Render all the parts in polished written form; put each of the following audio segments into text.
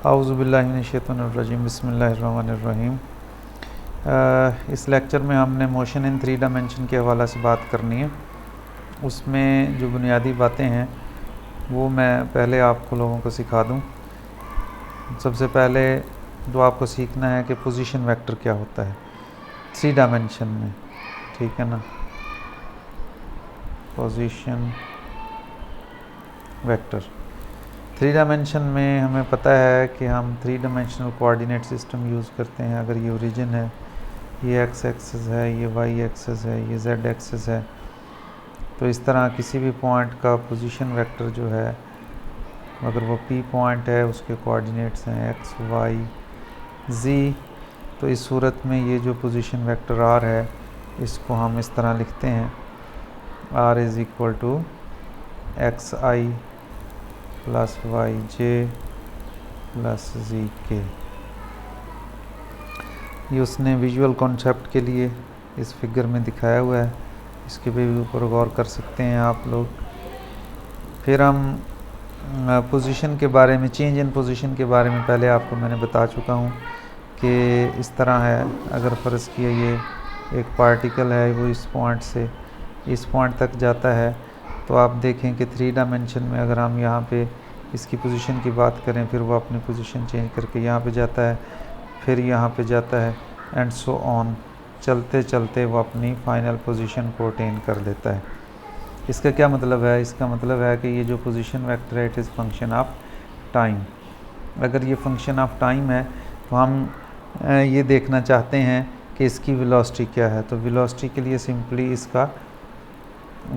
औज़ुबिल्लाहिमिनश्शैतानिर्रजीम बिस्मिल्लाहिर्रहमानिर्रहीम। इस लेक्चर में हमने मोशन इन 3 डायमेंशन के हवाले से बात करनी है। उसमें जो बुनियादी बातें हैं वो मैं पहले आपको लोगों को सिखा दूं। सबसे पहले जो आपको सीखना है कि पोजीशन वेक्टर क्या होता है 3 डायमेंशन में, ठीक है ना। पोजीशन वेक्टर 3 डायमेंशन में हमें पता है कि हम 3 डायमेंशनल कोऑर्डिनेट सिस्टम यूज़ करते हैं। अगर ये ओरिजिन है, ये एक्स एक्सिस है, ये वाई एक्सिस है, ये जेड एक्सिस है, तो इस तरह किसी भी पॉइंट का पोजीशन वेक्टर जो है, अगर वो पी पॉइंट है उसके कोऑर्डिनेट्स हैं एक्स वाई जी, तो इस सूरत में ये जो पोजीशन वेक्टर आर है इसको हम इस तरह लिखते हैं, R is equal to X I plus Y J plus G K. ये उसने विजुअल कॉन्सेप्ट के लिए इस फिगर में दिखाया हुआ है, इसके भी ऊपर गौर कर सकते हैं आप लोग। फिर हम पोजीशन के बारे में, चेंज इन पोजीशन के बारे में पहले आपको मैंने बता चुका हूँ कि इस तरह है। अगर फ़र्ज़ किया ये एक पार्टिकल है, वो इस पॉइंट से इस पॉइंट तक जाता है, तो आप देखें कि 3 डायमेंशन में अगर हम यहाँ पे इसकी पोजीशन की बात करें, फिर वो अपनी पोजीशन चेंज करके यहाँ पे जाता है, फिर यहाँ पे जाता है, एंड सो ऑन, चलते चलते वो अपनी फाइनल पोजीशन को अटेन कर लेता है। इसका क्या मतलब है? इसका मतलब है कि ये जो पोजीशन वेक्टर है it is function of time. अगर ये फंक्शन ऑफ टाइम है तो हम ये देखना चाहते हैं कि इसकी वेलोसिटी क्या है, तो वेलोसिटी के लिए सिंपली इसका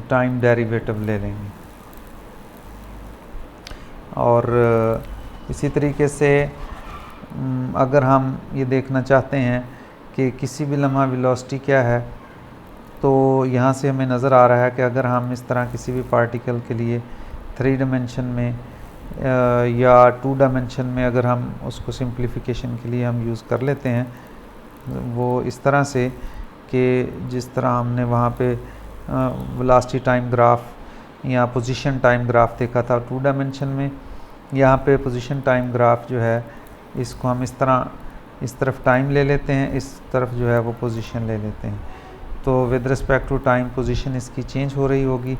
टाइम डेरिवेटिव ले लेंगे। और इसी तरीके से अगर हम ये देखना चाहते हैं कि किसी भी लम्हा वेलोसिटी क्या है, तो यहाँ से हमें नज़र आ रहा है कि अगर हम इस तरह किसी भी पार्टिकल के लिए 3 डायमेंशन में या 2 डायमेंशन में अगर हम उसको सिंप्लीफिकेशन के लिए हम यूज़ कर लेते हैं, वो इस तरह से कि जिस तरह हमने वहाँ पे वेलोसिटी टाइम ग्राफ या पोजीशन टाइम ग्राफ देखा था 2 डायमेंशन में, यहाँ पे पोजीशन टाइम ग्राफ जो है इसको हम इस तरफ टाइम ले लेते हैं, इस तरफ जो है वो पोजीशन ले लेते हैं। तो with respect to time position इसकी चेंज हो रही होगी।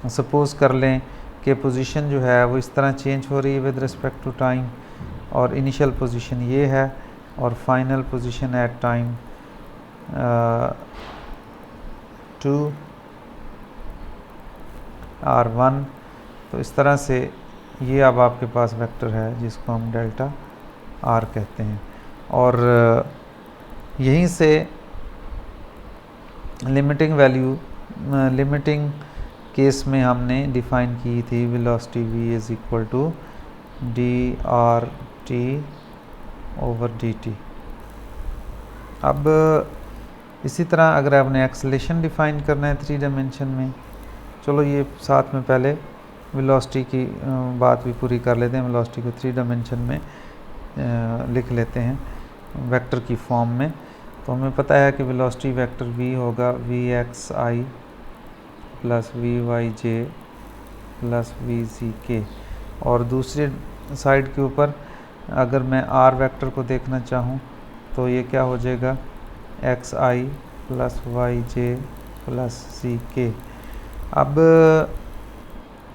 सपोज़ कर लें कि पोजीशन जो है वो इस तरह चेंज हो रही है विद रिस्पेक्ट टू टाइम, और इनिशियल पोजीशन ये है और final position at time 2 R1। तो इस तरह से ये अब आपके पास वेक्टर है जिसको हम डेल्टा R कहते हैं। और यहीं से लिमिटिंग वैल्यू, लिमिटिंग केस में हमने डिफ़ाइन की थी velocity v is equal to d r t over d t. अब इसी तरह अगर आपने एक्सेलेरेशन डिफ़ाइन करना है 3 डायमेंशन में, चलो ये साथ में पहले वेलोसिटी की बात भी पूरी कर लेते हैं। वेलोसिटी को 3 डायमेंशन में लिख लेते हैं वेक्टर की फॉर्म में। तो हमें पता है कि वेलोसिटी वेक्टर v होगा वी एक्स आई प्लस वी वाई जे प्लस वी जी के। और दूसरी साइड के ऊपर अगर मैं r वेक्टर को देखना चाहूँ तो ये क्या हो जाएगा, एक्स आई प्लस वाई जे प्लस सी के। अब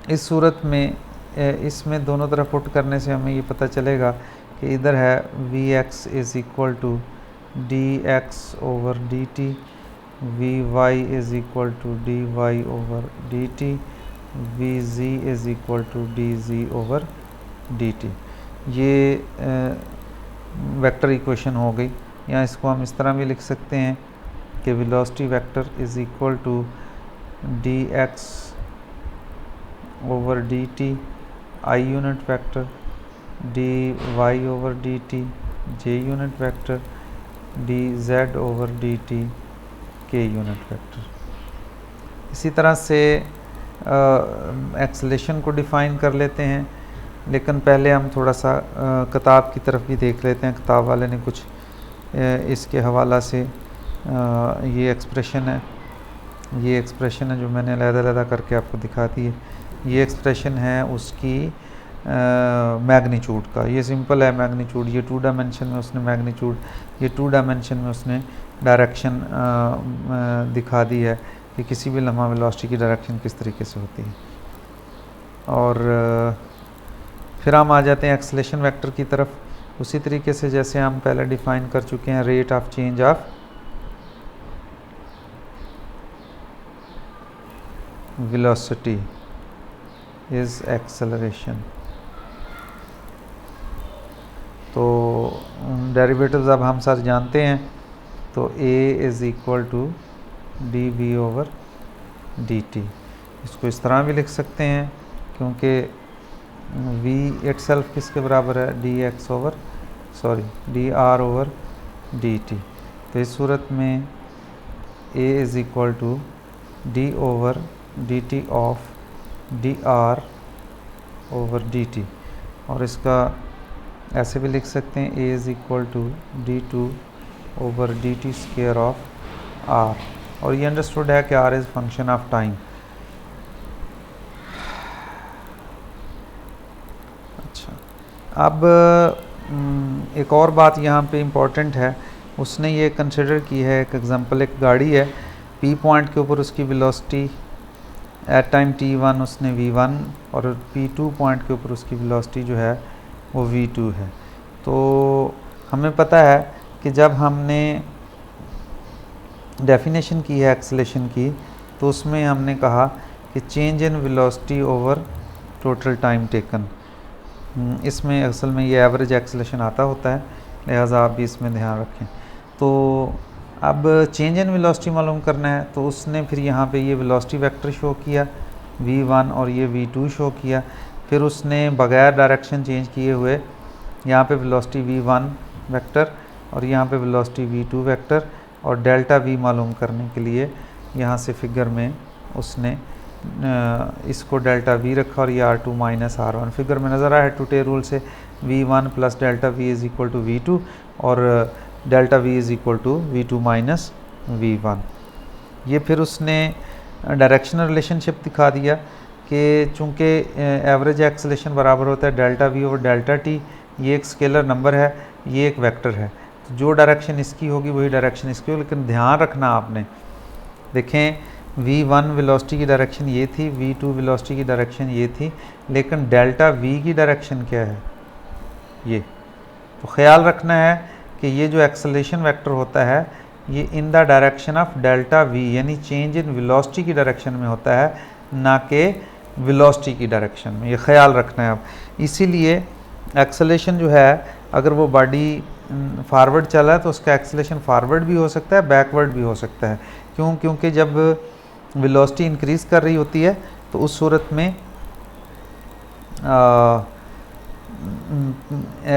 इस सूरत में इसमें दोनों तरफ पुट करने से हमें ये पता चलेगा कि इधर है v x is equal to d x over d t, v y is equal to d y over d t, v z is equal to d z over d t. ये वेक्टर इक्वेशन हो गई। या इसको हम इस तरह भी लिख सकते हैं कि velocity vector is equal to d x over d t i unit vector, d y over d t j unit vector, d z over d t k unit vector. इसी तरह से एक्सेलेरेशन को डिफ़ाइन कर लेते हैं, लेकिन पहले हम थोड़ा सा किताब की तरफ भी देख लेते हैं। किताब वाले ने कुछ इसके हवाला से ये एक्सप्रेशन है जो मैंने अलग-अलग करके आपको दिखा दी है। ये एक्सप्रेशन है उसकी मैग्नीट्यूड का। ये सिंपल है मैग्नीट्यूड, ये 2 डायमेंशन में उसने मैग्नीट्यूड, ये 2 डायमेंशन में उसने डायरेक्शन दिखा दी है कि किसी भी लम्हा वेलोसिटी की डायरेक्शन किस तरीके से होती है। और फिर हम आ जाते हैं एक्सेलेरेशन वेक्टर की तरफ, उसी तरीके से जैसे हम पहले डिफाइन कर चुके हैं, rate of change of velocity is acceleration. तो डेरिवेटिव्स अब हम सर जानते हैं, तो a is equal to d v over d t. इसको इस तरह भी लिख सकते हैं क्योंकि v इटसेल्फ किसके बराबर है, d x over d r over d t. तो इस सूरत में a is equal to d over d t of d r over d t, और इसका ऐसे भी लिख सकते हैं a is equal to d two over d t square of r, और ये अंडरस्टूड है कि r is function of time. अच्छा, अब एक और बात यहाँ पे इम्पॉर्टेंट है, उसने ये कंसिडर की है, एक एग्जांपल, एक गाड़ी है, p पॉइंट के ऊपर उसकी वेलोसिटी एट टाइम t1 उसने v1 और p2 पॉइंट के ऊपर उसकी वेलोसिटी जो है वो v2 है। तो हमें पता है कि जब हमने डेफिनेशन की है एक्सेलेरेशन की, तो उसमें हमने कहा कि change in velocity over total time taken. इसमें असल में ये एवरेज एक्सेलेरेशन आता होता है, लिहाजा आप भी इसमें ध्यान रखें। तो अब चेंज इन वेलोसिटी मालूम करना है, तो उसने फिर यहाँ पे ये वेलोसिटी वेक्टर शो किया v1 और ये v2 शो किया। फिर उसने बगैर डायरेक्शन चेंज किए हुए यहाँ पे वेलोसिटी v1 वेक्टर और यहाँ पे वेलोसिटी v2 वेक्टर और डेल्टा v मालूम करने के लिए यहाँ से फिगर में उसने इसको डेल्टा v रखा और ये r2 माइनस r1। फिगर में नज़र आया है टू-टे रूल से v1 plus delta v is equal to v2 और delta v is equal to v2 minus v1। ये फिर उसने डायरेक्शनल रिलेशनशिप दिखा दिया कि चूँकि एवरेज एक्सेलेरेशन बराबर होता है delta v over delta t, ये एक स्केलर नंबर है, ये एक वेक्टर है, तो जो डायरेक्शन इसकी होगी वही डायरेक्शन इसकी होगी। लेकिन ध्यान रखना आपने, देखें v1 वेलोसिटी की डायरेक्शन ये थी, v2 वेलोसिटी की डायरेक्शन ये थी, लेकिन डेल्टा v की डायरेक्शन क्या है, ये। तो ख्याल रखना है कि ये जो एक्सेलरेशन वेक्टर होता है ये in the direction of delta v, यानी चेंज इन वेलोसिटी की डायरेक्शन में होता है, ना कि वेलोसिटी की डायरेक्शन में। ये ख्याल रखना है आप। इसीलिए एक्सेलरेशन जो है, अगर वो बॉडी फारवर्ड चला है तो उसका एक्सेलरेशन फारवर्ड भी हो सकता है, बैकवर्ड भी हो सकता है। क्यों? क्योंकि जब वेलोसिटी इंक्रीज़ कर रही होती है तो उस सूरत में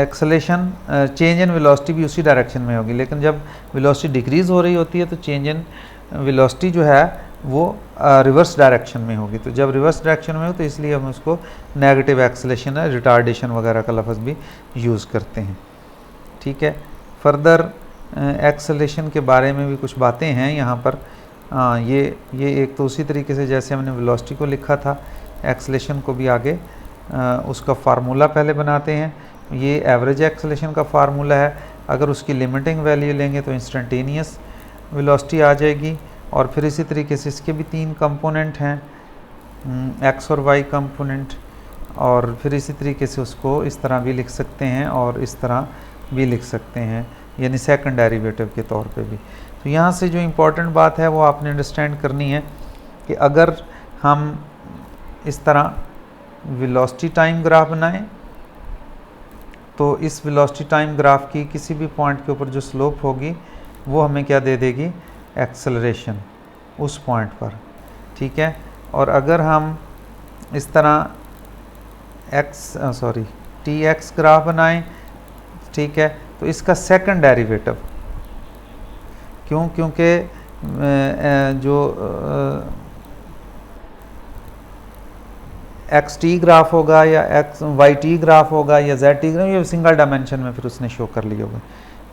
एक्सेलरेशन चेंज इन वेलोसिटी भी उसी डायरेक्शन में होगी। लेकिन जब वेलोसिटी डिक्रीज़ हो रही होती है तो चेंज इन वेलोसिटी जो है वो रिवर्स डायरेक्शन में होगी। तो जब रिवर्स डायरेक्शन में हो तो इसलिए हम उसको नेगेटिव एक्सेलरेशन है, रिटार्डेशन वगैरह का लफ्ज़ भी यूज़ करते हैं। ठीक है, फर्दर एक्सेलरेशन के बारे में भी कुछ बातें हैं यहाँ पर। ये एक तो उसी तरीके से जैसे हमने वेलोसिटी को लिखा था, एक्सेलरेशन को भी आगे उसका फार्मूला पहले बनाते हैं। ये एवरेज एक्सेलरेशन का फार्मूला है, अगर उसकी लिमिटिंग वैल्यू लेंगे तो इंस्टेंटेनियस वेलोसिटी आ जाएगी। और फिर इसी तरीके से इसके भी 3 कंपोनेंट हैं, एक्स और वाई कंपोनेंट, और फिर इसी तरीके से उसको इस तरह भी लिख सकते हैं और इस तरह भी लिख सकते हैं, यानी सेकंड डेरिवेटिव के तौर पे भी। तो यहाँ से जो इम्पोर्टेंट बात है वो आपने अंडरस्टैंड करनी है कि अगर हम इस तरह वेलोसिटी टाइम ग्राफ बनाएं तो इस वेलोसिटी टाइम ग्राफ की किसी भी पॉइंट के ऊपर जो स्लोप होगी वो हमें क्या दे देगी, एक्सेलरेशन उस पॉइंट पर। ठीक है, और अगर हम इस तरह टी एक्स ग्राफ बनाएं, ठीक है, तो इसका सेकंड डेरिवेटिव, क्यों? क्योंकि जो एक्स टी ग्राफ होगा या एक्स वाई टी ग्राफ होगा या जेड टी ग्राफ, ये सिंगल डायमेंशन में फिर उसने शो कर लिया होगा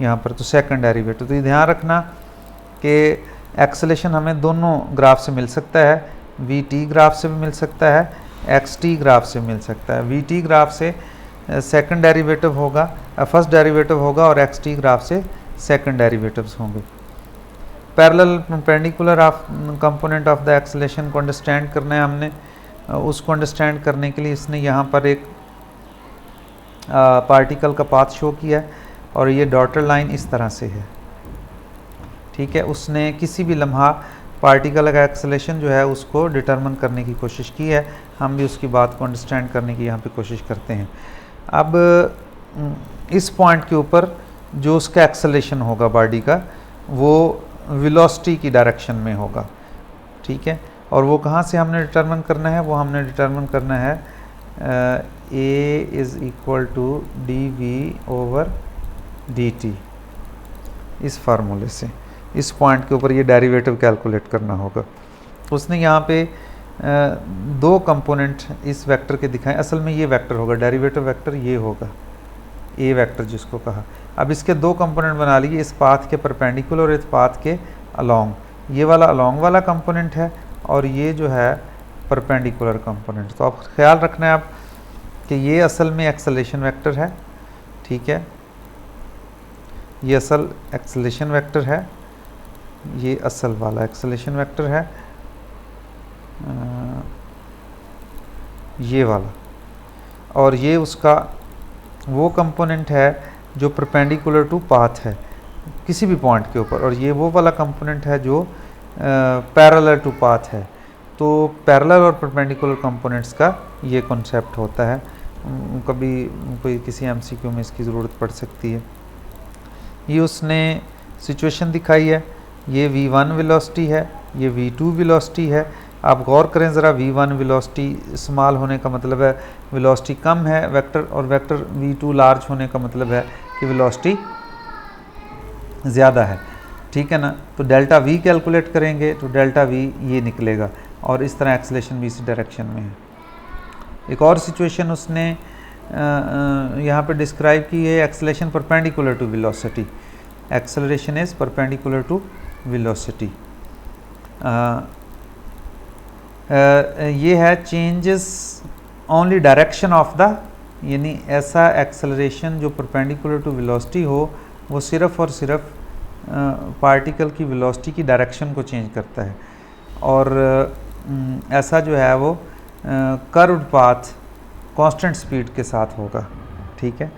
यहाँ पर। तो सेकंड डेरिवेटिव, तो ये ध्यान रखना कि एक्सेलरेशन हमें दोनों ग्राफ से मिल सकता है, वी टी ग्राफ से भी मिल सकता है एक्स टी ग्राफ से मिल सकता है। वी टी ग्राफ से सेकंड डेरिवेटिव होगा, फर्स्ट डेरिवेटिव होगा, और एक्स टी ग्राफ से सेकंड डेरिवेटिव्स होंगे। Parallel perpendicular of component of the acceleration को अंडरस्टैंड करना है हमने। उसको अंडरस्टैंड करने के लिए इसने यहाँ पर एक पार्टिकल का पाथ शो किया है और ये डॉटर लाइन इस तरह से है, ठीक है। उसने किसी भी लम्हा पार्टिकल का एक्सेलेरेशन जो है उसको डिटरमिन करने की कोशिश की है। हम भी उसकी बात को अंडरस्टैंड करने की यहाँ पे कोशिश करते हैं। अब इस पॉइंट के ऊपर जो उसका एक्सेलेरेशन होगा बॉडी का, वो वेलोसिटी की डायरेक्शन में होगा, ठीक है। और वो कहाँ से हमने डिटरमिन करना है? वो हमने डिटरमिन करना है a is equal to d v over d t, इस फार्मूले से। इस पॉइंट के ऊपर ये डेरिवेटिव कैलकुलेट करना होगा। उसने यहाँ पे दो कंपोनेंट इस वेक्टर के दिखाए। असल में ये वेक्टर होगा, डेरिवेटिव वेक्टर ये होगा, ए वेक्टर जिसको कहा। अब इसके दो कंपोनेंट बना लिए, इस पाथ के परपेंडिकुलर और इस पाथ के अलोंग। ये वाला अलोंग वाला कंपोनेंट है और ये जो है परपेंडिकुलर कंपोनेंट। तो आप ख्याल रखना है आप कि ये असल में एक्सेलेरेशन वेक्टर है, ठीक है। ये असल एक्सेलेरेशन वेक्टर है, ये असल वाला एक्सेलेरेशन वेक्टर है, ये वाला। और ये उसका वो कंपोनेंट है जो परपेंडिकुलर टू पाथ है किसी भी पॉइंट के ऊपर, और ये वो वाला कंपोनेंट है जो पैरेलल टू पाथ है। तो पैरेलल और परपेंडिकुलर कंपोनेंट्स का ये कॉन्सेप्ट होता है। कभी कोई किसी एमसीक्यू में इसकी ज़रूरत पड़ सकती है। ये उसने सिचुएशन दिखाई है, ये v1 वेलोसिटी है, ये v2 वेलोसिटी है। आप गौर करें ज़रा, v1 वेलोसिटी स्मॉल होने का मतलब है वेलोसिटी कम है वेक्टर, और वेक्टर v2 लार्ज होने का मतलब है कि वेलोसिटी ज़्यादा है, ठीक है ना। तो डेल्टा v कैलकुलेट करेंगे तो डेल्टा v ये निकलेगा, और इस तरह एक्सेलेरेशन भी इसी डायरेक्शन में है। एक और सिचुएशन उसने यहाँ पे डिस्क्राइब की है, acceleration perpendicular to velocity. Acceleration is perpendicular to velocity. ये है changes only direction of the, यानी ऐसा एक्सेलरेशन जो परपेंडिकुलर टू वेलोसिटी हो, वो सिर्फ़ और सिर्फ पार्टिकल की वेलोसिटी की डायरेक्शन को चेंज करता है। और ऐसा जो है वो कर्व्ड पाथ कांस्टेंट स्पीड के साथ होगा, ठीक है।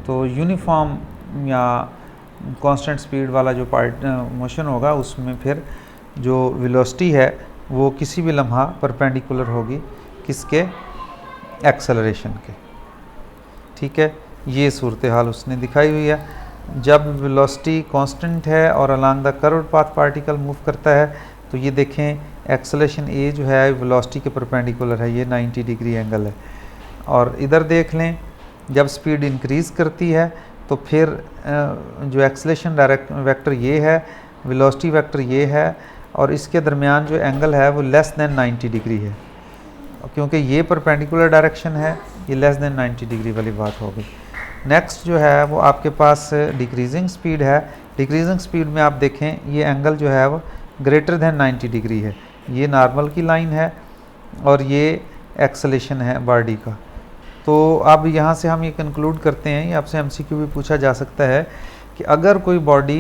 तो यूनिफॉर्म या कांस्टेंट स्पीड वाला जो मोशन होगा, उसमें फिर जो वेलोसिटी है वो किसी भी लम्हा परपेंडिकुलर होगी किसके? एक्सेलरेशन के, ठीक है। ये सूरत हाल उसने दिखाई हुई है। जब वेलोसिटी कांस्टेंट है और along the curved path particle move करता है, तो ये देखें एक्सेलरेशन ए जो है वेलोसिटी के परपेंडिकुलर है, ये 90 डिग्री एंगल है। और इधर देख लें, जब स्पीड इंक्रीज़ करती है तो फिर जो एक्सेलरेशन डायरेक्ट वेक्टर ये है, वेलोसिटी वेक्टर ये है, और इसके दरमियान जो एंगल है वो लेस देन 90 डिग्री है, क्योंकि ये परपेंडिकुलर डायरेक्शन है, ये लेस देन 90 डिग्री वाली बात होगी। नेक्स्ट जो है वो आपके पास डिक्रीजिंग स्पीड है। डिक्रीजिंग स्पीड में आप देखें ये एंगल जो है वो ग्रेटर देन 90 डिग्री है, ये नॉर्मल की लाइन है और ये एक्सेलरेशन है बॉडी का। तो अब यहाँ से हम ये कंक्लूड करते हैं, ये आपसे एमसीक्यू भी पूछा जा सकता है कि अगर कोई बॉडी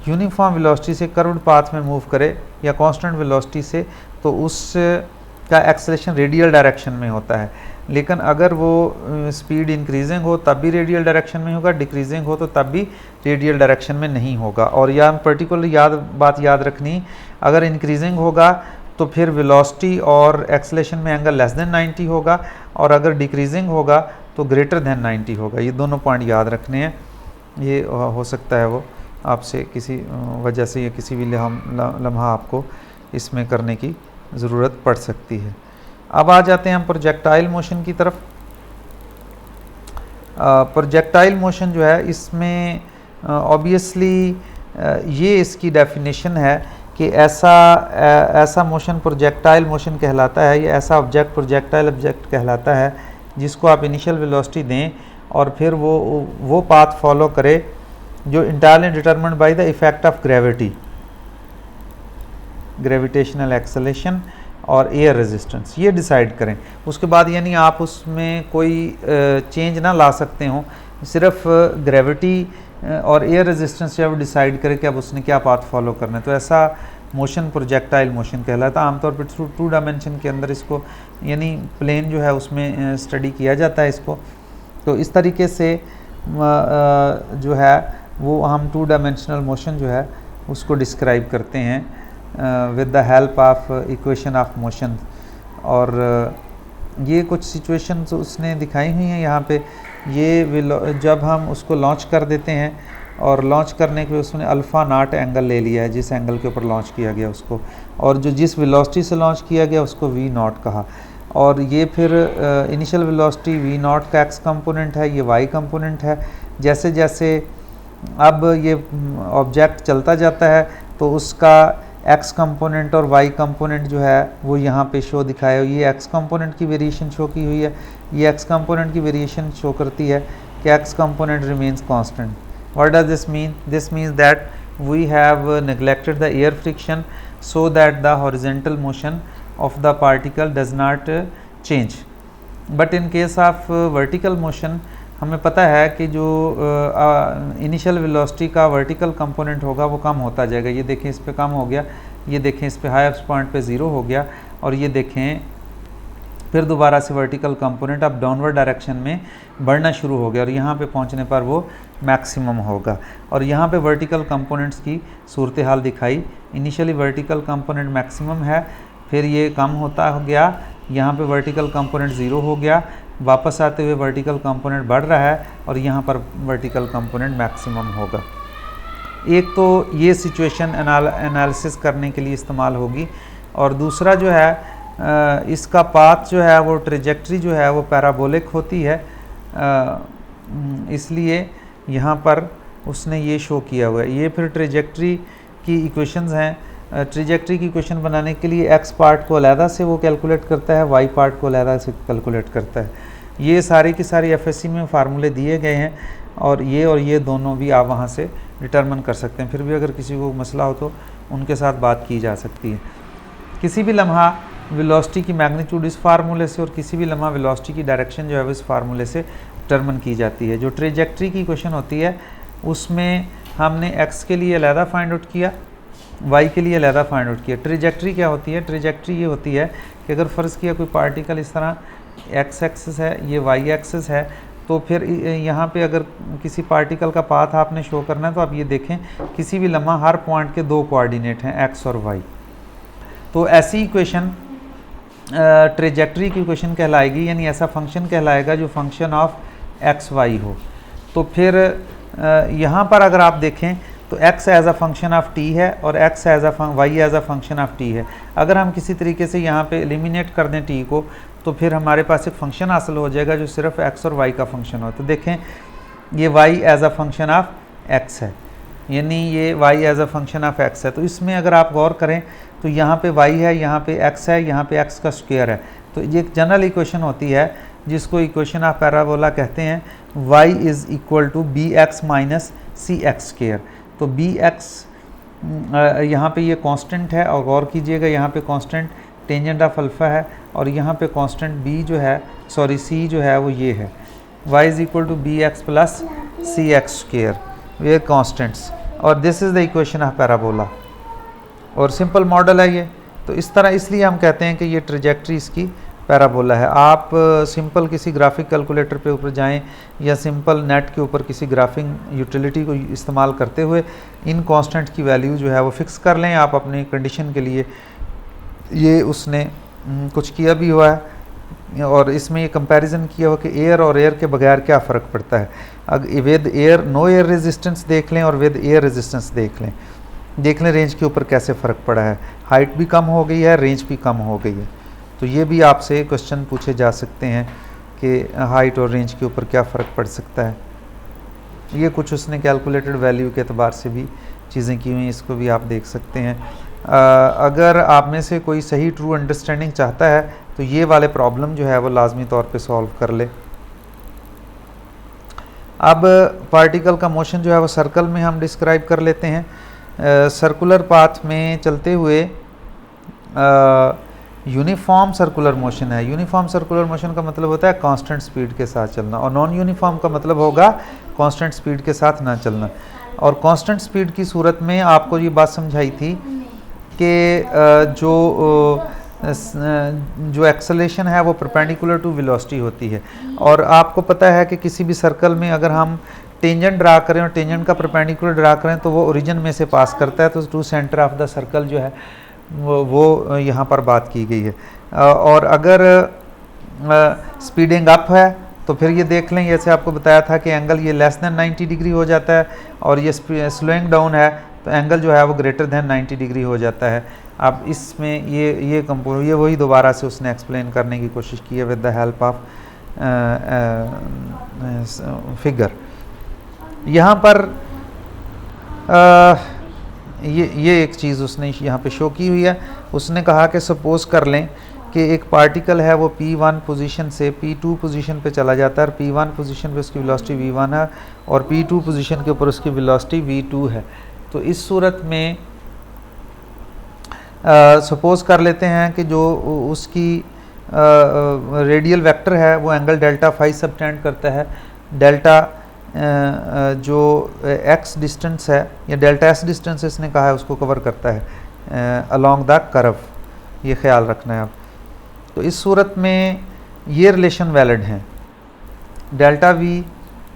यूनिफॉर्म वेलोसिटी से कर्व्ड पाथ में मूव करे या कांस्टेंट वेलोसिटी से, तो उसका एक्सेलरेशन रेडियल डायरेक्शन में होता है। लेकिन अगर वो स्पीड इंक्रीजिंग हो तब भी रेडियल डायरेक्शन में होगा, डिक्रीजिंग हो तो तब भी रेडियल डायरेक्शन में नहीं होगा। और यह पर्टिकुलर बात याद रखनी, अगर इंक्रीजिंग होगा तो फिर वेलोसिटी और एक्सेलरेशन में एंगल लेस देन 90 होगा, और अगर डिक्रीजिंग होगा तो ग्रेटर देन 90 होगा। ये दोनों पॉइंट याद रखने हैं। ये हो सकता है वो आपसे किसी वजह से या किसी भी लम्हा आपको इसमें करने की ज़रूरत पड़ सकती है। अब आ जाते हैं हम प्रोजेक्टाइल मोशन की तरफ। प्रोजेक्टाइल मोशन जो है, इसमें ऑब्वियसली ये इसकी डेफिनेशन है कि ऐसा मोशन प्रोजेक्टाइल मोशन कहलाता है, या ऐसा ऑब्जेक्ट प्रोजेक्टाइल ऑब्जेक्ट कहलाता है जिसको आप इनिशियल वेलोसिटी दें और फिर वो पाथ फॉलो करे जो entirely determined by the effect of gravity, gravitational acceleration और एयर रेजिस्टेंस, ये डिसाइड करें। उसके बाद यानी आप उसमें कोई चेंज ना ला सकते हो, सिर्फ ग्रेविटी और एयर रेजिस्टेंस जब डिसाइड करें कि अब उसने क्या पाथ फॉलो करना है। तो ऐसा मोशन प्रोजेक्टाइल मोशन कहलाता है। आमतौर पर टू डायमेंशन के अंदर इसको यानी प्लेन जो है उसमें स्टडी किया जाता है इसको। तो इस तरीके से जो है वो हम टू डायमेंशनल मोशन जो है उसको डिस्क्राइब करते हैं with the help of equation of motion. और ये कुछ सिचुएशंस उसने दिखाई हुई हैं यहाँ पे। ये जब हम उसको लॉन्च कर देते हैं और लॉन्च करने के उसने अल्फ़ा नॉट एंगल ले लिया है, जिस एंगल के ऊपर लॉन्च किया गया उसको, और जो जिस वेलोसिटी से लॉन्च किया गया उसको वी नॉट कहा। और ये फिर इनिशियल वेलोसिटी वी नॉट का एक्स कंपोनेंट है, ये वाई कंपोनेंट है। जैसे जैसे अब ये ऑब्जेक्ट चलता जाता है तो उसका एक्स कंपोनेंट और वाई कंपोनेंट जो है वो यहाँ पे शो दिखाया। ये एक्स कंपोनेंट की वेरिएशन शो की हुई है, ये एक्स कंपोनेंट की वेरिएशन शो करती है कि x component remains constant. What does this mean? This means that we have neglected the air friction so that the horizontal motion of the particle does not change. But in case of vertical motion, हमें पता है कि जो initial velocity का vertical component होगा वो कम होता जाएगा। ये देखें इस पे कम हो गया, ये देखें इस पे हाईएस्ट पॉइंट पे 0 हो गया, और ये देखें फिर दोबारा से वर्टिकल कंपोनेंट अब डाउनवर्ड डायरेक्शन में बढ़ना शुरू हो गया और यहाँ पे पहुँचने पर वो मैक्सिमम होगा। और यहाँ पे वर्टिकल कंपोनेंट्स की सूरत हाल दिखाई। इनिशियली वर्टिकल कंपोनेंट मैक्सिमम है, फिर ये कम होता गया, यहाँ पे वर्टिकल कंपोनेंट 0 हो गया, वापस आते हुए वर्टिकल कंपोनेंट बढ़ रहा है और यहाँ पर वर्टिकल कंपोनेंट मैक्सिमम होगा। एक तो ये सिचुएशन एनालिसिस करने के लिए इस्तेमाल होगी, और दूसरा जो है इसका पाथ जो है वो ट्रेजेक्ट्री जो है वो पैराबोलिक होती है, इसलिए यहाँ पर उसने ये शो किया हुआ है। ये फिर ट्रेजेक्ट्री की इक्वेशंस हैं। ट्रेजेक्ट्री की इक्वेशन बनाने के लिए एक्स पार्ट को अलहदा से वो कैलकुलेट करता है, वाई पार्ट को अलहदा से कैलकुलेट करता है। ये सारी की सारी एफएससी में फार्मूले दिए गए हैं, और ये दोनों भी आप वहाँ से डिटरमिन कर सकते हैं। फिर भी अगर किसी को मसला हो तो उनके साथ बात की जा सकती है। किसी भी लम्हा वेलोसिटी की मैग्नीट्यूड इस फार्मूले से और किसी भी लम्हा वेलोसिटी की डायरेक्शन जो है वो इस फार्मूले से डिटरमिन की जाती है। जो ट्रेजेक्ट्री की क्वेश्चन होती है उसमें हमने एक्स के लिए अलहदा फाइंड आउट किया, वाई के लिए अलहदा फाइंड आउट किया। ट्रेजेक्ट्री क्या होती है? ट्रेजेक्ट्री ये होती है कि अगर फ़र्ज़ किया कोई पार्टिकल इस तरह एक्स एक्सिस है, ये वाई एक्सिस है, तो फिर यहाँ पे अगर किसी पार्टिकल का पाथ आपने शो करना है तो आप ये देखें किसी भी लम्हा हर पॉइंट के 2 कोऑर्डिनेट हैं, एक्स और वाई। तो ऐसी इक्वेशन ट्रेजेक्ट्री की इक्वेशन कहलाएगी, यानी ऐसा फंक्शन कहलाएगा जो फंक्शन ऑफ एक्स वाई हो। तो फिर यहाँ पर अगर आप देखें तो x as a function of t है और x as a y as a function of t है। अगर हम किसी तरीके से यहाँ पे एलिमिनेट कर दें t को, तो फिर हमारे पास एक फंक्शन हासिल हो जाएगा जो सिर्फ x और y का फंक्शन हो। तो देखें ये y as a function of x है, यानी ये y as a function of x है। तो इसमें अगर आप गौर करें तो यहाँ पे y है, यहाँ पे x है, यहाँ पे x का स्क्वायर है। तो ये एक जनरल इक्वेशन होती है जिसको इक्वेशन ऑफ पैराबोला कहते हैं। y is equal to B x minus c x square. तो बी एक्स यहाँ पे ये कांस्टेंट है, और गौर कीजिएगा यहाँ पे कांस्टेंट टेंजेंट ऑफ अल्फ़ा है, और यहाँ पे कांस्टेंट b जो है c जो है वो ये है। y is equal to B X plus C x square, where constants, और this is the equation of parabola. और सिंपल मॉडल है ये। तो इस तरह इसलिए हम कहते हैं कि ये ट्रेजेक्ट्री इसकी पैराबोला है। आप सिंपल किसी ग्राफिक कैलकुलेटर पे ऊपर जाएं या सिंपल नेट के ऊपर किसी ग्राफिंग यूटिलिटी को इस्तेमाल करते हुए इन कांस्टेंट की वैल्यू जो है वो फिक्स कर लें आप अपनी कंडीशन के लिए। ये उसने कुछ किया भी हुआ है, और इसमें ये कंपैरिजन किया हुआ कि एयर और एयर के बगैर क्या फ़र्क पड़ता है। अगर with air no air resistance देख लें और विद एयर रेजिस्टेंस देख लें रेंज के ऊपर कैसे फ़र्क पड़ा है। हाइट भी कम हो गई है, रेंज भी कम हो गई है। तो ये भी आपसे क्वेश्चन पूछे जा सकते हैं कि हाइट और रेंज के ऊपर क्या फ़र्क पड़ सकता है। ये कुछ उसने कैलकुलेटेड वैल्यू के अतबार से भी चीज़ें की हुई, इसको भी आप देख सकते हैं। अगर आप में से कोई सही ट्रू अंडरस्टैंडिंग चाहता है तो ये वाले प्रॉब्लम जो है वो लाजमी तौर पे सॉल्व कर ले। अब पार्टिकल का मोशन जो है वो सर्कल में हम डिस्क्राइब कर लेते हैं। सर्कुलर पाथ में चलते हुए यूनिफॉर्म सर्कुलर मोशन है। यूनिफॉर्म सर्कुलर मोशन का मतलब होता है कांस्टेंट स्पीड के साथ चलना, और नॉन यूनिफॉर्म का मतलब होगा कांस्टेंट स्पीड के साथ ना चलना। और कांस्टेंट स्पीड की सूरत में आपको ये बात समझाई थी कि जो एक्सेलेरेशन है वो परपेंडिकुलर टू वेलोसिटी होती है। और आपको पता है कि किसी भी सर्कल में अगर हम टेंजेंट ड्रा करें और टेंजेंट का परपेंडिकुलर ड्रा करें तो वो ओरिजिन में से पास करता है, तो to centre of the circle जो है वो यहाँ पर बात की गई है। और अगर स्पीडिंग अप है तो फिर ये देख लें, जैसे आपको बताया था कि एंगल ये लेस देन 90 डिग्री हो जाता है, और ये स्लोइंग डाउन है तो एंगल जो है वो ग्रेटर देन 90 डिग्री हो जाता है। अब इसमें ये वही दोबारा से उसने एक्सप्लेन करने की कोशिश की है with the help of figure. यहाँ पर ये एक चीज़ उसने यहाँ पे शो की हुई है। उसने कहा कि सपोज़ कर लें कि एक पार्टिकल है वो P1 पोजीशन से P2 पोजीशन पे चला जाता है, और P1 पोजीशन पे उसकी वेलोसिटी V1 है और P2 पोजीशन के ऊपर उसकी वेलोसिटी V2 है। तो इस सूरत में सपोज़ कर लेते हैं कि जो उसकी रेडियल वेक्टर है वो एंगल डेल्टा फाई सबटेंड करता है। डेल्टा जो x डिस्टेंस है या डेल्टा s डिस्टेंस इसने कहा है उसको कवर करता है अलोंग द कर्व, ये ख्याल रखना है आप। तो इस सूरत में ये रिलेशन वैलिड है, delta v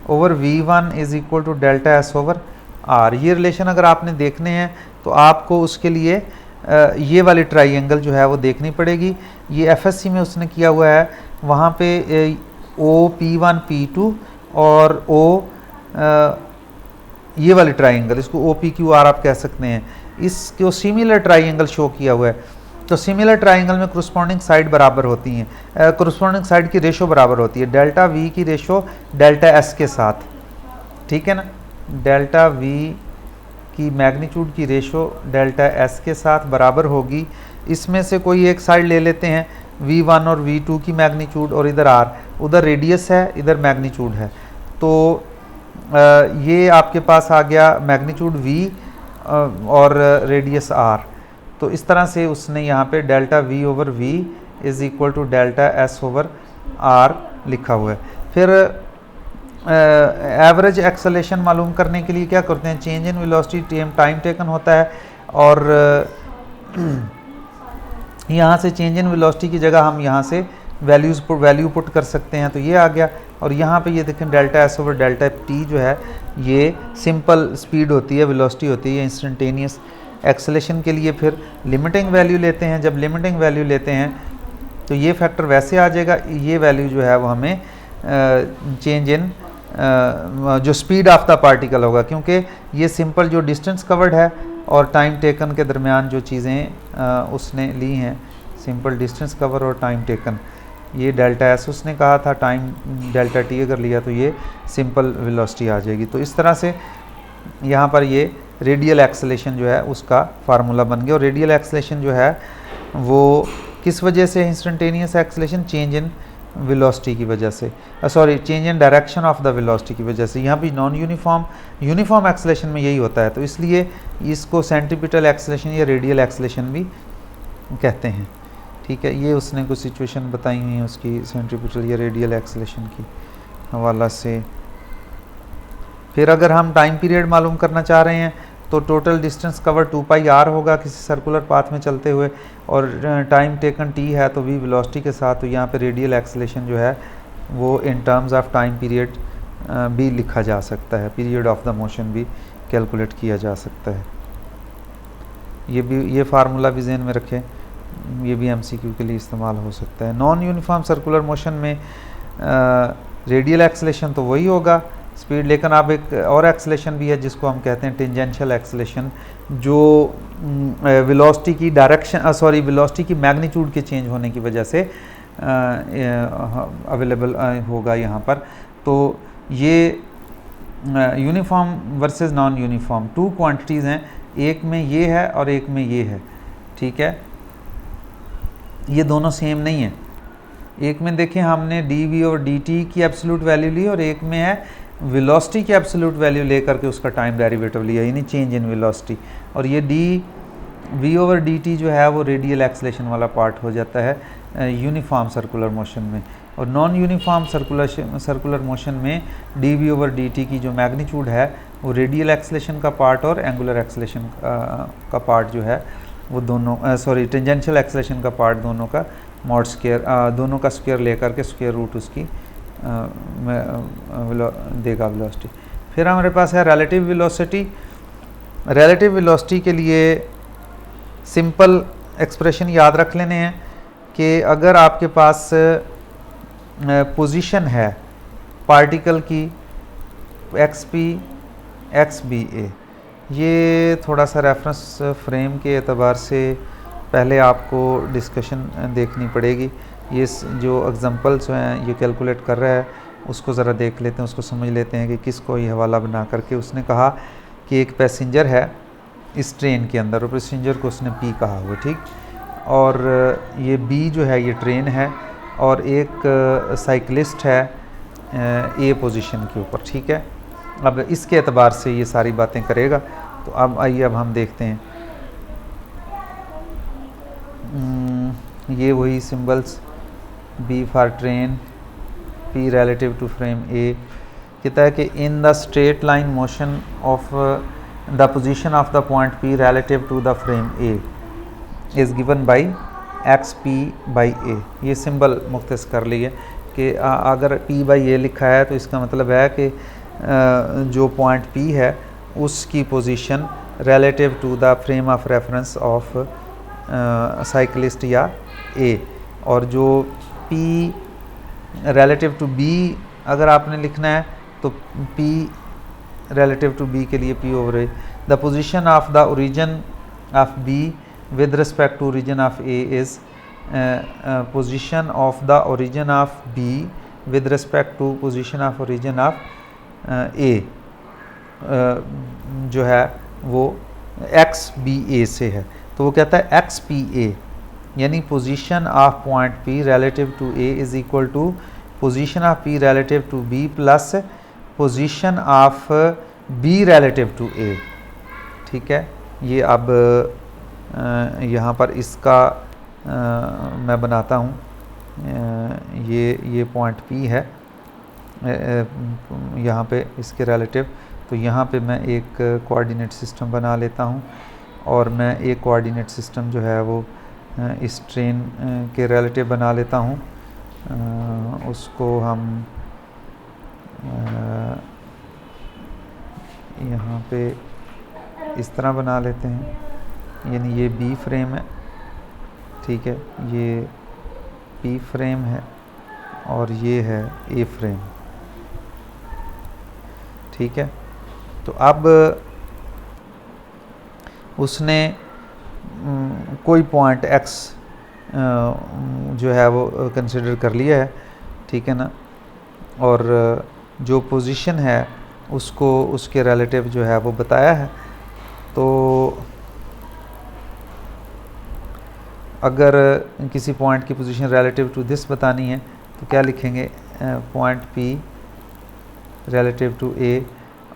over v1 is equal to delta s over r। ये रिलेशन अगर आपने देखने हैं तो आपको उसके लिए ये वाली ट्राइंगल जो है वो देखनी पड़ेगी। ये FSC में उसने किया हुआ है, वहाँ पे OP1 P2 और ये वाली ट्राइंगल, इसको OPQR आप कह सकते हैं, इसको सिमिलर ट्राइंगल शो किया हुआ है। तो सिमिलर ट्राइंगल में करस्पॉन्डिंग साइड बराबर होती हैं, करस्पॉन्डिंग साइड की रेशो बराबर होती है, डेल्टा V की रेशो डेल्टा S के साथ, ठीक है ना। डेल्टा V की मैग्नीट्यूड की रेशो डेल्टा S के साथ बराबर होगी। इसमें से कोई एक साइड ले लेते हैं, V1 और V2 की मैग्नीट्यूड, और इधर R, उधर रेडियस है इधर मैग्नीट्यूड है, तो ये आपके पास आ गया मैग्नीट्यूड V और रेडियस R। तो इस तरह से उसने यहाँ पे delta V over V is equal to delta S over R लिखा हुआ है। फिर एवरेज एक्सेलेरेशन मालूम करने के लिए क्या करते हैं, change in velocity time taken होता है, और यहाँ से चेंज इन वेलोसिटी की जगह हम यहाँ से वैल्यू पुट कर सकते हैं, तो ये आ गया। और यहाँ पे ये देखें delta S over delta T जो है ये सिंपल स्पीड होती है, वेलोसिटी होती है। इंस्टेंटेनियस एक्सेलेरेशन के लिए फिर लिमिटिंग वैल्यू लेते हैं, जब लिमिटिंग वैल्यू लेते हैं तो ये फैक्टर वैसे आ जाएगा, ये वैल्यू जो है वो हमें चेंज इन जो स्पीड ऑफ द पार्टिकल होगा, क्योंकि ये सिंपल जो डिस्टेंस कवर्ड है और टाइम टेकन के दरमियान जो चीज़ें उसने ली हैं, सिंपल डिस्टेंस कवर और टाइम टेकन, ये डेल्टा S उसने कहा था, टाइम डेल्टा T अगर लिया तो ये सिंपल वेलोसिटी आ जाएगी। तो इस तरह से यहाँ पर ये रेडियल एक्सेलेरेशन जो है उसका फार्मूला बन गया। और रेडियल एक्सेलेरेशन जो है वो किस वजह से, instantaneous acceleration change in velocity की वजह से, sorry change in direction of the velocity की वजह से। यहाँ भी नॉन यूनिफॉर्म एक्सेलेरेशन में यही होता है, तो इसलिए इसको सेंट्रीपिटल एक्सेलेरेशन या रेडियल एक्सेलेरेशन भी कहते हैं, ठीक है। ये उसने कुछ सिचुएशन बताई हुई हैं उसकी सेंट्रीपिटल या रेडियल एक्सेलेरेशन की हवाला से। फिर अगर हम टाइम पीरियड मालूम करना चाह रहे हैं तो टोटल डिस्टेंस कवर 2πr होगा किसी सर्कुलर पाथ में चलते हुए, और टाइम टेकन t है तो v वेलोसिटी के साथ, तो यहाँ पे रेडियल एक्सेलेरेशन जो है वो in terms of time period भी लिखा जा सकता है, पीरियड ऑफ द मोशन भी कैलकुलेट किया जा सकता है। ये फार्मूला भी ज़हन में रखें, ये भी MCQ के लिए इस्तेमाल हो सकता है। नॉन यूनिफॉर्म सर्कुलर मोशन में रेडियल एक्सेलेरेशन तो वही होगा स्पीड, लेकिन अब एक और एक्सेलेरेशन भी है जिसको हम कहते हैं टेंजेंशियल एक्सेलेरेशन, जो वेलोसिटी की डायरेक्शन वेलोसिटी की मैग्नीट्यूड के चेंज होने की वजह से अवेलेबल होगा यहाँ पर। तो ये uniform versus non uniform two quantities हैं, एक में ये है और एक में ये है, ठीक है। ये दोनों सेम नहीं है, एक में देखें हमने dv और dt की एब्सोल्यूट वैल्यू ली, और एक में है वेलोसिटी की एब्सोल्यूट वैल्यू लेकर के उसका टाइम डेरिवेटिव लिया, यानी चेंज इन वेलोसिटी। और ये d v over d T जो है वो रेडियल एक्सलेशन वाला पार्ट हो जाता है यूनिफॉर्म सर्कुलर मोशन में, और नॉन यूनिफॉर्म सर्कुलर मोशन में d v over d t की जो मैग्नीट्यूड है वो रेडियल एक्सलेशन का पार्ट और एंगुलर एक्सलेशन का पार्ट जो है वो दोनों सॉरी टेंजेंशियल एक्सलेशन का पार्ट दोनों का मॉड स्क्वायर दोनों का स्क्वायर लेकर के स्क्वायर रूट उसकी देगा वेलोसिटी। फिर हमारे पास है रिलेटिव वेलोसिटी। रिलेटिव वेलोसिटी के लिए सिंपल एक्सप्रेशन याद रख लेने हैं कि अगर आपके पास पोजीशन है पार्टिकल की एक्स पी एक्स बी ए, ये थोड़ा सा रेफरेंस फ्रेम के एतबार से पहले आपको डिस्कशन देखनी पड़ेगी। ये जो एग्जांपल्स हैं ये कैलकुलेट कर रहा है उसको ज़रा देख लेते हैं, उसको समझ लेते हैं कि किसको ये हवाला बना करके उसने कहा कि एक पैसेंजर है इस ट्रेन के अंदर और पैसेंजर को उसने पी कहा हुआ, ठीक, और ये बी जो है ये ट्रेन है और एक साइकिलिस्ट है ए पोजीशन के ऊपर, ठीक है। अब इसके एतबार से ये सारी बातें करेगा। तो अब आइए अब हम देखते हैं ये वही symbols B for train, P relative to frame A. कहता है कि in the straight line motion of the position of the point P relative to the frame A is given by X P by A. ये symbol मुख्तस कर लिए कि अगर P by ए लिखा है तो इसका मतलब है कि जो पॉइंट पी है उसकी position relative to the frame of reference of cyclist या ए, और जो पी रिलेटिव टू बी अगर आपने लिखना है तो पी रिलेटिव टू बी के लिए P over A. The position of the origin of B with respect to origin of A is position of the origin of B with respect to position of origin of A जो है वो x B ए से है। तो वो कहता है x P A यानी position of point P relative to A is equal to position of P relative to B plus position of B relative to A, ठीक है। ये अब यहाँ पर इसका मैं बनाता हूँ, ये पॉइंट पी है यहाँ पे इसके रिलेटिव, तो यहाँ पे मैं एक कोऑर्डिनेट सिस्टम बना लेता हूँ और मैं एक कोऑर्डिनेट सिस्टम जो है वो इस ट्रेन के रिलेटिव बना लेता हूँ। उसको हम यहाँ पे इस तरह बना लेते हैं, यानी ये बी फ्रेम है, ठीक है, ये पी फ्रेम है और ये है ए फ्रेम, ठीक है। तो अब उसने कोई पॉइंट एक्स जो है वो कंसिडर कर लिया है, ठीक है ना, और जो पोजीशन है उसको उसके रिलेटिव जो है वो बताया है। तो अगर किसी पॉइंट की पोजीशन रिलेटिव टू दिस बतानी है तो क्या लिखेंगे, point P relative to A.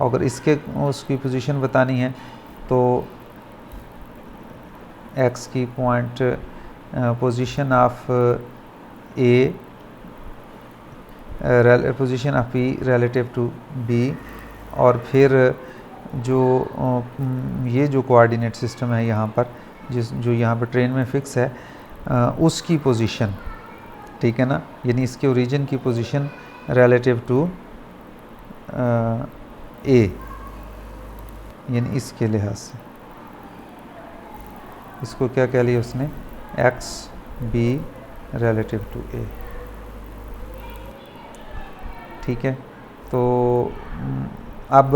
अगर इसके उसकी पोजीशन बतानी है तो एक्स की point position of A position of P relative to B, और फिर जो ये जो कोऑर्डिनेट सिस्टम है यहाँ पर जो यहाँ पर ट्रेन में फिक्स है उसकी पोजीशन, ठीक है ना, यानी इसके ओरिजिन की पोजीशन रिलेटिव टू ए, यानी इसके लिहाज से इसको क्या कह लिया उसने, x B relative to A, ठीक है। तो अब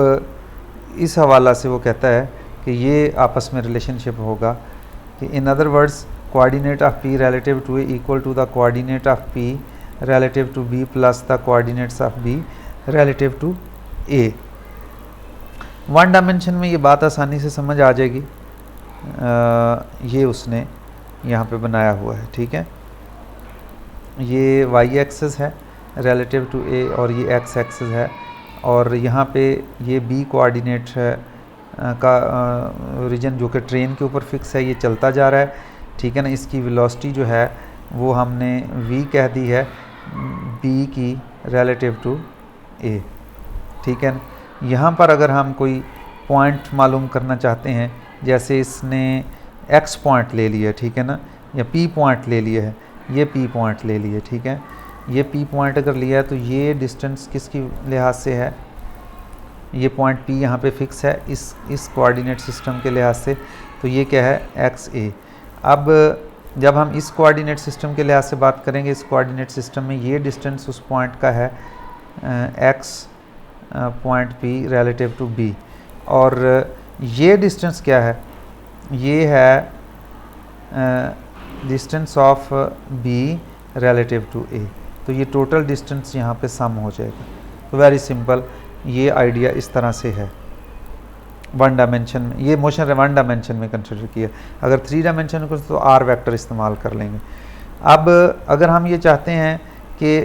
इस हवाला से वो कहता है कि ये आपस में रिलेशनशिप होगा कि in other words coordinate of P relative to A equal to the coordinate of P relative to B plus the coordinates of B relative to A. One dimension में ये बात आसानी से समझ आ जाएगी। ये उसने यहाँ पे बनाया हुआ है, ठीक है। ये वाई एक्सिस है रिलेटिव टू ए और ये एक्स एक्सिस है, और यहाँ पे ये बी कोऑर्डिनेट है का रीजन जो कि ट्रेन के ऊपर फिक्स है, ये चलता जा रहा है, ठीक है ना। इसकी वेलोसिटी जो है वो हमने v कह दी है b की रिलेटिव टू a, ठीक है ना। यहाँ पर अगर हम कोई पॉइंट मालूम करना चाहते हैं, जैसे इसने x पॉइंट ले लिया, ठीक है ना, या p पॉइंट ले लिया है, ये p पॉइंट ले लिया, ठीक है। ये p पॉइंट अगर लिया है तो ये डिस्टेंस किसकी लिहाज से है, ये पॉइंट P यहाँ पे फिक्स है इस कोऑर्डिनेट सिस्टम के लिहाज से, तो ये क्या है XA। अब जब हम इस कोऑर्डिनेट सिस्टम के लिहाज से बात करेंगे, इस कोऑर्डिनेट सिस्टम में ये डिस्टेंस उस पॉइंट का है X point P relative to B, और ये डिस्टेंस क्या है, ये है distance of B relative to A। तो ये टोटल डिस्टेंस यहाँ पे सम हो जाएगा। तो वेरी सिंपल, ये आइडिया इस तरह से है। वन डायमेंशन में ये मोशन वन डायमेंशन में कंसिडर किया, अगर थ्री डायमेंशन को तो आर वेक्टर इस्तेमाल कर लेंगे। अब अगर हम ये चाहते हैं कि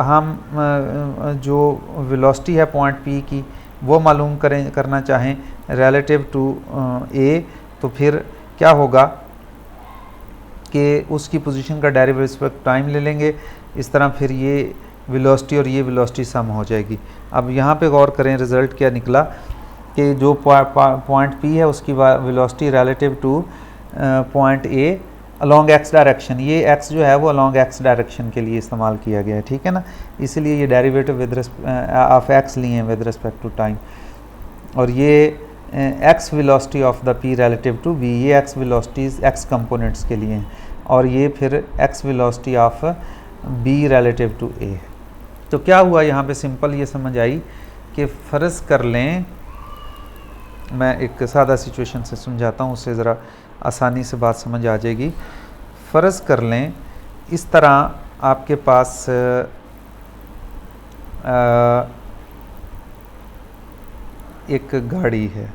हम जो वेलोसिटी है पॉइंट पी की वो मालूम करना चाहें रिलेटिव टू ए, तो फिर क्या होगा कि उसकी पोजीशन का डेरिवेटिव रिस्पेक्ट टाइम ले लेंगे, इस तरह फिर ये वेलोसिटी और ये वेलोसिटी सम हो जाएगी। अब यहाँ पे गौर करें, रिज़ल्ट क्या निकला कि जो पॉइंट पी है उसकी velocity relative two point a along x direction, ये एक्स जो है वो अलोंग एक्स डायरेक्शन के लिए इस्तेमाल किया गया है, ठीक है ना। इसलिए ये डेरिवेटिव विद ऑफ एक्स लिए हैं विद रिस्पेक्ट टू टाइम, और ये X velocity of the P relative to B, ये एक्स वेलोसिटीज एक्स कंपोनेंट्स के लिए हैं, और ये फिर X velocity of B relative to A. तो क्या हुआ यहाँ पे, सिंपल ये समझ आई कि फ़र्ज़ कर लें, मैं एक सादा सिचुएशन से समझाता हूँ, उससे ज़रा आसानी से बात समझ आ जाएगी। फ़र्ज़ कर लें इस तरह आपके पास एक गाड़ी है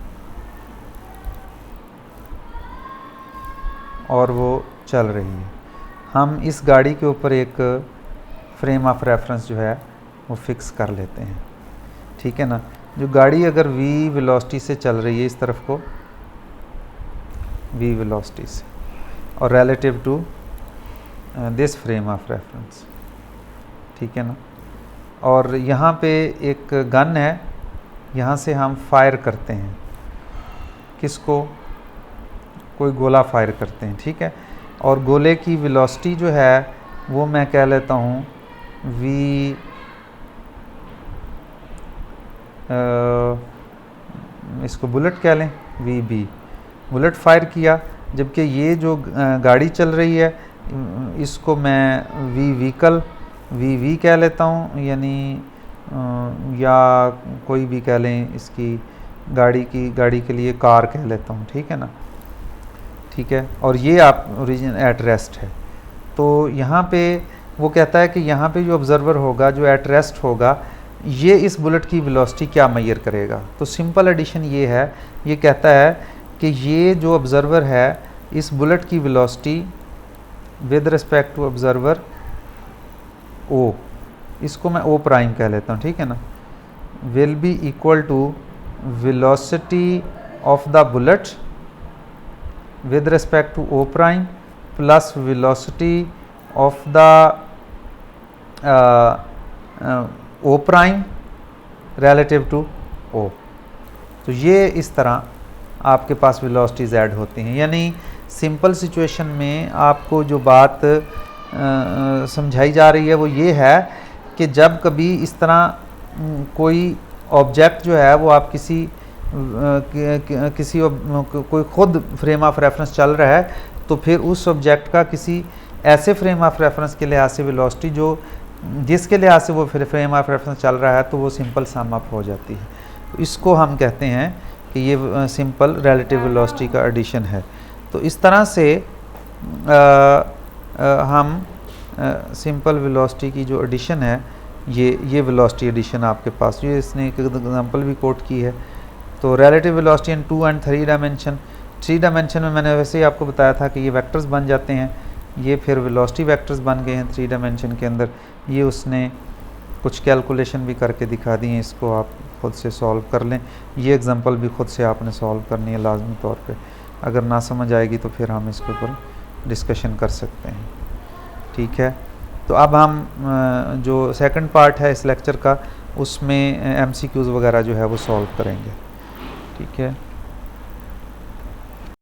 और वो चल रही है, हम इस गाड़ी के ऊपर एक फ्रेम ऑफ रेफरेंस जो है वो फिक्स कर लेते हैं, ठीक है ना। जो गाड़ी अगर v वेलोसिटी से चल रही है इस तरफ को, v वेलोसिटी से, और relative to this frame of reference, ठीक है ना, और यहाँ पे एक गन है, यहाँ से हम फायर करते हैं, किसको, कोई गोला फायर करते हैं, ठीक है, और गोले की वेलोसिटी जो है वो मैं कह लेता हूँ v, इसको बुलेट कह लें, VB, बुलेट फायर किया, जबकि ये जो गाड़ी चल रही है इसको मैं व्हीकल VV कह लेता हूँ, यानी या कोई भी कह लें, इसकी गाड़ी के लिए कार कह लेता हूँ, ठीक है ना, ठीक है। और ये आप ओरिजिन एट रेस्ट है, तो यहाँ पे वो कहता है कि यहाँ पे जो ऑब्ज़र्वर होगा, जो एट रेस्ट होगा, ये इस बुलेट की वेलोसिटी क्या मेजर करेगा। तो सिंपल एडिशन ये है, ये कहता है कि ये जो ऑब्ज़र्वर है इस बुलेट की velocity with respect to observer O, इसको मैं O प्राइम कह लेता हूँ, ठीक है ना, will be equal to velocity of the bullet with respect to O prime plus velocity of the O prime relative to O। तो ये इस तरह आपके पास वेलोसिटीज ऐड होती हैं। यानी सिंपल सिचुएशन में आपको जो बात समझाई जा रही है वो ये है कि जब कभी इस तरह कोई ऑब्जेक्ट जो है वो आप कोई खुद फ्रेम ऑफ रेफरेंस चल रहा है, तो फिर उस ऑब्जेक्ट का किसी ऐसे फ्रेम ऑफ रेफरेंस के लिहाज से वेलोसिटी जिसके लिहाज से वो फ्रेम ऑफ रेफरेंस चल रहा है, तो वो सिंपल सम अप हो जाती है। तो इसको हम कहते हैं कि ये सिंपल रिलेटिव वेलोसिटी का एडिशन है। तो इस तरह से हम सिंपल वेलोसिटी की जो एडिशन है, ये वेलोसिटी एडिशन आपके पास, ये इसने एक एग्जांपल भी कोट की है। तो relative velocity in 2 and 3 dimension, 3 dimension में मैंने वैसे ही आपको बताया था कि ये वेक्टर्स बन जाते हैं, ये फिर वेलोसिटी वेक्टर्स बन गए हैं 3 डायमेंशन के अंदर। ये उसने कुछ कैलकुलेशन भी करके दिखा दी हैं, इसको आप खुद से सॉल्व कर लें। ये एग्जांपल भी खुद से आपने सॉल्व करनी है लाजमी तौर पे। अगर ना समझ आएगी तो फिर हम इसके ऊपर डिस्कशन कर सकते हैं, ठीक है। तो अब हम जो सेकंड पार्ट है इस लेक्चर का, उसमें MCQs वगैरह जो है वो सॉल्व करेंगे, ठीक है।